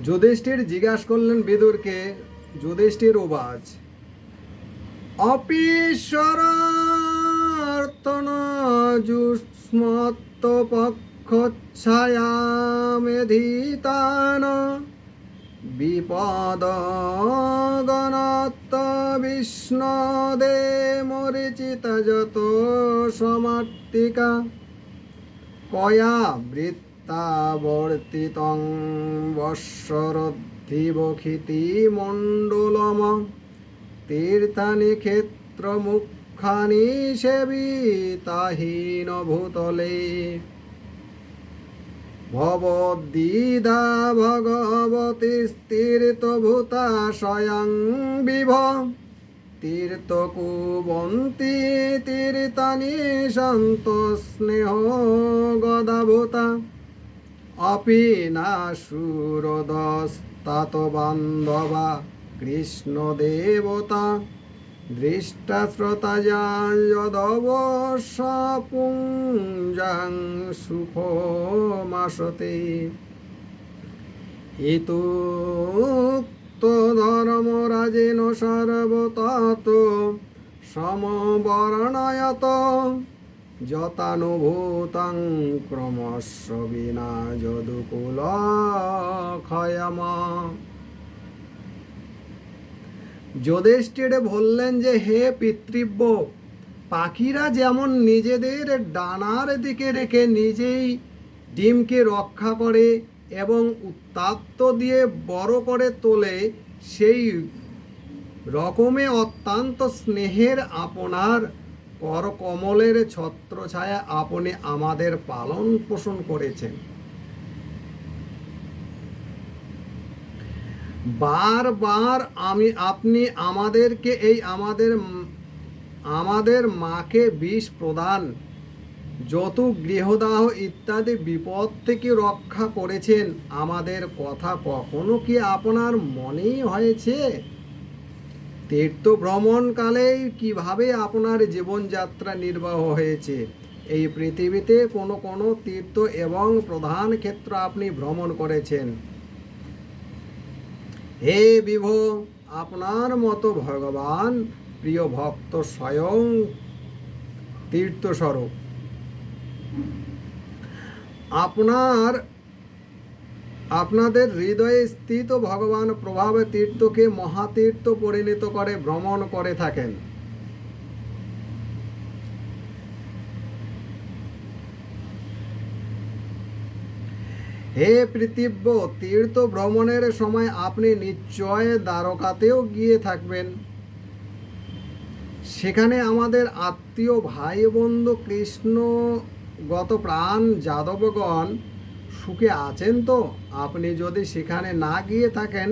যুধিষ্ঠির জিজ্ঞাসা করলেন বিদুরকে, যুধিষ্ঠির উবাচ অপীশ্বরার্থন যুষ্মত্ত পক্ষচ্ছায়ামেধিতান বিপদগণত্ত বিষ্ণদে মরিচিত যত সমার্তিকা কয়া বৃত্তাবর্তিতং বৎসরদ্ধিবক্ষিতি মণ্ডলম তীর্থানি ক্ষেত্রমুখানি সেবিতাহীন ভূতলে ভবদ্বিধা ভগবতী তীর্থভূতা স্বয়ং বিভ তীর্থকুবন্তি তীর্থানি সন্ত স্নেহ গদাভূতা অপি না সুরদস্তাত বান্ধবা কৃষ্ণ দেবতা দৃষ্টা শ্রোতা যদবশপুঞ্জাং সুখমাসতে ইতুক্ত ধর্মরাজেন সর্বতত সমবর্ণয়ত যতানুভূতং ক্রমশ বিনা যদুকুল ক্ষয়ম। যুধিষ্ঠির বললেন যে, হে পিতৃব্য, পাখিরা যেমন নিজেদের ডানার দিকে রেখে নিজেই ডিমকে রক্ষা করে এবং উত্তপ্ত দিয়ে বড় করে তোলে, সেই রকমে অত্যন্ত স্নেহের আপনার করকমলের ছত্রছায়া আপনি আমাদের পালন পোষণ করেছেন। বারবার আপনি আমাদেরকে আমাদের মাকে বিষ প্রদান, যৌতুক, গৃহদাহ ইত্যাদি বিপদ থেকে রক্ষা করেছেন। আমাদের কথা কখনো কি আপনার মনেই হয়েছে? তীর্থ ভ্রমণকালেই কিভাবে আপনার জীবনযাত্রা নির্বাহ হয়েছে? এই পৃথিবীতে কোন কোন তীর্থ এবং প্রধান ক্ষেত্র আপনি ভ্রমণ করেছেন। হে বিভো, আপনার মতো ভগবান প্রিয় ভক্ত স্বয়ং তীর্থস্বরূপ। আপনাদের হৃদয়ে স্থিত ভগবান প্রভাবে তীর্থকে মহাতীর্থ পরিণত করে ভ্রমণ করে থাকেন। হে পৃথিব্য, তীর্থ ভ্রমণের সময় আপনি নিশ্চয় দ্বারকাতেও গিয়ে থাকবেন। সেখানে আমাদের আত্মীয় ভাই বন্ধু কৃষ্ণগত প্রাণ যাদবগণ সুখে আছেন তো? আপনি যদি সেখানে না গিয়ে থাকেন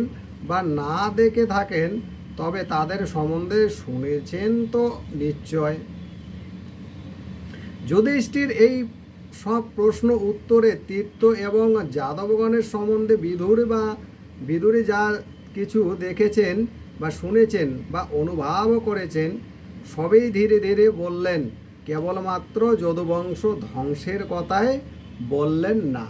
বা না দেখে থাকেন, তবে তাদের সম্বন্ধে শুনেছেন তো নিশ্চয়। যুধিষ্ঠির এই সব প্রশ্ন উত্তরে তীর্থ এবং যাদবগণের সম্বন্ধে বিদুরে যা কিছু দেখেছেন বা শুনেছেন বা অনুভব করেছেন, সবই ধীরে ধীরে বললেন, কেবলমাত্র যদুবংশ ধ্বংসের কথাই বললেন না।